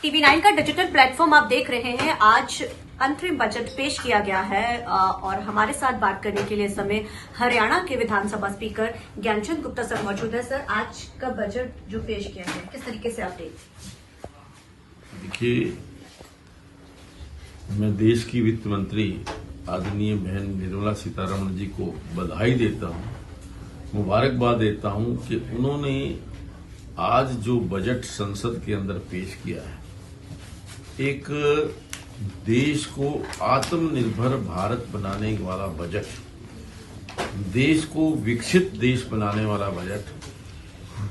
TV9 का digital platform आप देख रहे हैं। आज अंतरिम बजट पेश किया गया है और हमारे साथ बात करने के लिए इस समय हरियाणा के विधानसभा स्पीकर ज्ञानचंद गुप्ता सर मौजूद है। सर, आज का बजट जो पेश किया है किस तरीके से आप देखिए, मैं देश की वित्त मंत्री आदरणीय बहन निर्मला सीतारमण जी को बधाई देता हूं, मुबारकबाद देता हूं कि उन्होंने आज जो बजट संसद के अंदर पेश किया है, एक देश को आत्मनिर्भर भारत बनाने वाला बजट, देश को विकसित देश बनाने वाला बजट,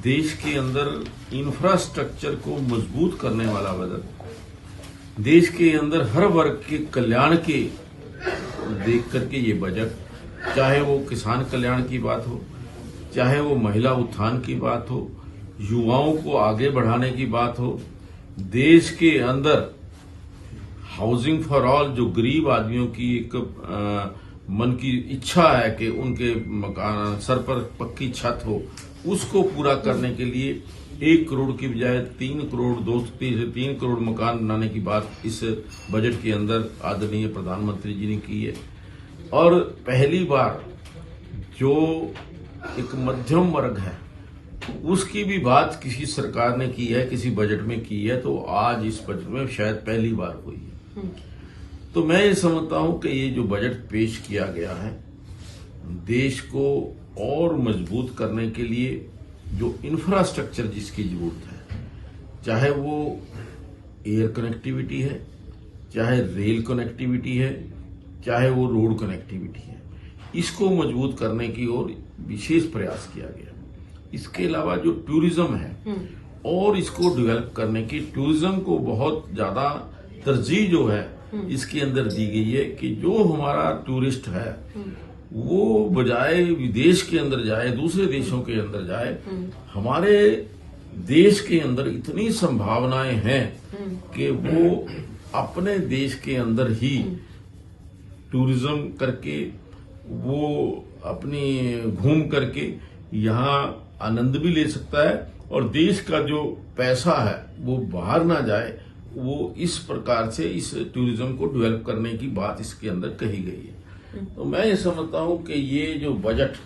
देश के अंदर इंफ्रास्ट्रक्चर को मजबूत करने वाला बजट, देश के अंदर हर वर्ग के कल्याण के देख करके ये बजट, चाहे वो किसान कल्याण की बात हो, चाहे वो महिला उत्थान की बात हो, युवाओं को आगे बढ़ाने की बात हो, देश के अंदर हाउसिंग फॉर ऑल, जो गरीब आदमियों की एक मन की इच्छा है कि उनके मकान सर पर पक्की छत हो, उसको पूरा करने के लिए 1 करोड़ की बजाय 3 करोड़ मकान बनाने की बात इस बजट के अंदर आदरणीय प्रधानमंत्री जी ने की है। और पहली बार जो एक मध्यम वर्ग है उसकी भी बात किसी सरकार ने की है, किसी बजट में की है, तो आज इस बजट में शायद पहली बार हुई है। तो मैं ये समझता हूं कि ये जो बजट पेश किया गया है, देश को और मजबूत करने के लिए जो इंफ्रास्ट्रक्चर जिसकी जरूरत है, चाहे वो एयर कनेक्टिविटी है, चाहे रेल कनेक्टिविटी है, चाहे वो रोड कनेक्टिविटी है, इसको मजबूत करने की ओर विशेष प्रयास किया गया। इसके अलावा जो टूरिज्म है और इसको डेवलप करने की, टूरिज्म को बहुत ज्यादा तरजीह जो है इसके अंदर दी गई है कि जो हमारा टूरिस्ट है वो बजाय विदेश के अंदर जाए, दूसरे देशों के अंदर जाए, हमारे देश के अंदर इतनी संभावनाएं हैं कि वो अपने देश के अंदर ही टूरिज्म करके, वो अपनी घूम करके यहाँ आनंद भी ले सकता है और देश का जो पैसा है वो बाहर ना जाए। वो इस प्रकार से इस टूरिज्म को डेवलप करने की बात इसके अंदर कही गई है। तो मैं ये समझता हूं कि ये जो बजट,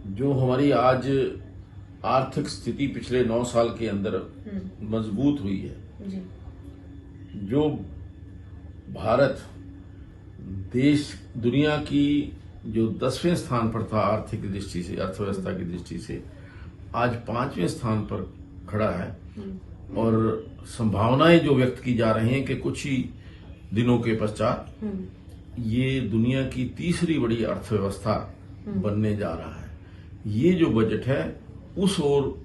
जो हमारी आज आर्थिक स्थिति पिछले 9 साल के अंदर मजबूत हुई है, जो भारत देश दुनिया की जो 10वें स्थान पर था आर्थिक दृष्टि से, अर्थव्यवस्था की दृष्टि से, आज 5वें स्थान पर खड़ा है और संभावनाएं जो व्यक्त की जा रही हैं कि कुछ ही दिनों के पश्चात ये दुनिया की तीसरी बड़ी अर्थव्यवस्था बनने जा रहा है। ये जो बजट है उस ओर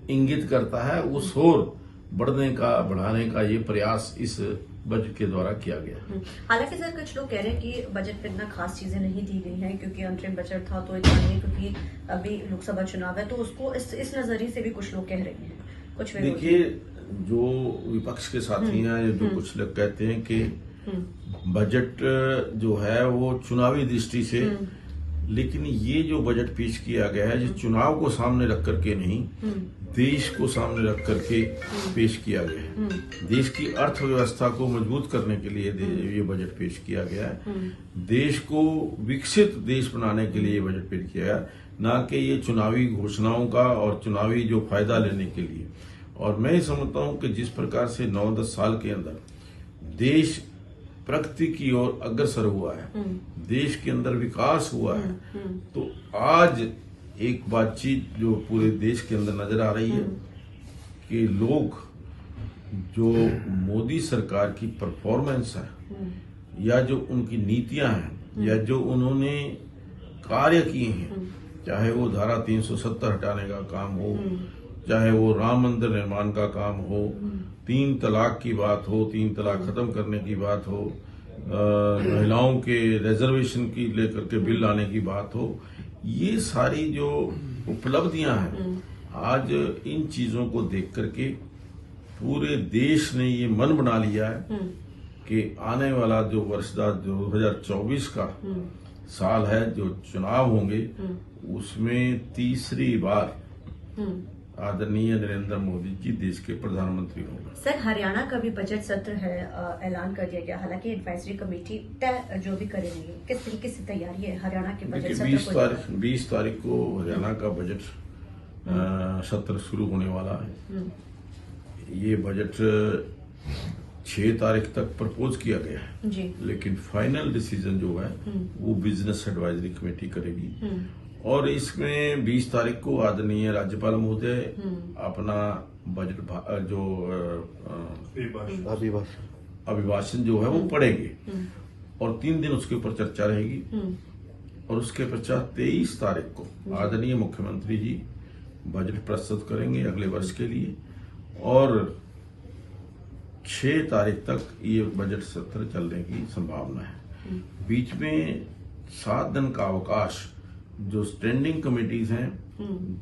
इंगित करता है, उस ओर बढ़ाने का ये प्रयास इस बजट के द्वारा किया गया। हालांकि सर, कुछ लोग कह रहे हैं कि बजट में इतना खास चीजें नहीं दी गई हैं क्योंकि अंतरिम बजट था, तो इतना नहीं, क्योंकि अभी लोकसभा चुनाव है, तो उसको इस नजरिए से भी कुछ लोग कह रहे हैं। कुछ देखिए, जो विपक्ष के साथी हैं, जो कुछ लोग कहते हैं कि बजट जो है वो चुनावी दृष्टि से, लेकिन ये जो बजट पेश किया गया है, जो चुनाव को सामने रख करके नहीं, देश को सामने रख करके पेश किया गया है। देश की अर्थव्यवस्था को मजबूत करने के लिए ये बजट पेश किया गया है। देश को विकसित देश बनाने के लिए ये बजट पेश किया गया, ना कि ये चुनावी घोषणाओं का और चुनावी जो फायदा लेने के लिए। और मैं ये समझता हूं कि जिस प्रकार से 9-10 साल के अंदर देश प्रगति की ओर अग्रसर हुआ है, देश के अंदर विकास हुआ है, तो आज एक बातचीत जो पूरे देश के अंदर नजर आ रही है कि लोग जो मोदी सरकार की परफॉर्मेंस है, या जो उनकी नीतियां हैं, या जो उन्होंने कार्य किए हैं, चाहे वो धारा 370 हटाने का काम हो, चाहे वो राम मंदिर निर्माण का काम हो, 3 तलाक की बात हो, 3 तलाक खत्म करने की बात हो, महिलाओं के रिजर्वेशन की लेकर के बिल लाने की बात हो, ये सारी जो उपलब्धियां हैं, आज इन चीजों को देख करके पूरे देश ने ये मन बना लिया है कि आने वाला जो वर्ष 2024 का साल है, जो चुनाव होंगे, उसमें तीसरी बार आदरणीय नरेंद्र मोदी जी देश के प्रधानमंत्री होंगे। सर, हरियाणा का भी बजट सत्र है, ऐलान कर दिया गया। हालांकि एडवाइजरी कमेटी तय जो भी करेगी, किस तरीके से तैयारी है हरियाणा के बजट सत्र को? 20 तारीख को हरियाणा का बजट सत्र शुरू होने वाला है। ये बजट 6 तारीख तक प्रपोज किया गया है जी। लेकिन फाइनल डिसीजन जो है वो बिजनेस एडवाइजरी कमेटी करेगी। और इसमें 20 तारीख को आदरणीय राज्यपाल महोदय अपना बजट जो अभिभाषण जो है वो पढ़ेंगे और 3 दिन उसके ऊपर चर्चा रहेगी। और उसके पश्चात 23 तारीख को आदरणीय मुख्यमंत्री जी बजट प्रस्तुत करेंगे अगले वर्ष के लिए और 6 तारीख तक ये बजट सत्र चलने की संभावना है। बीच में 7 दिन का अवकाश जो स्टैंडिंग कमेटीज हैं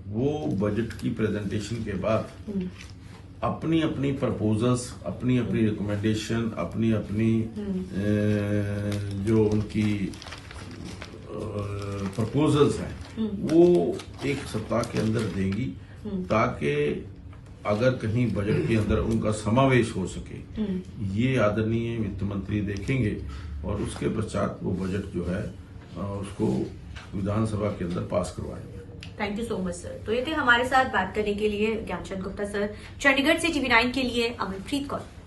वो बजट की प्रेजेंटेशन के बाद अपनी अपनी प्रपोजल्स, अपनी अपनी रिकमेंडेशन, अपनी अपनी जो उनकी प्रपोजल्स हैं वो 1 सप्ताह के अंदर देगी ताकि अगर कहीं बजट के अंदर उनका समावेश हो सके। ये आदरणीय वित्त मंत्री देखेंगे और उसके पश्चात वो बजट जो है उसको विधानसभा के अंदर पास करवाएंगे। Thank you so much sir. तो ये थे हमारे साथ बात करने के लिए ज्ञानचंद गुप्ता सर। चंडीगढ़ से TV9 के लिए अमनप्रीत कौर।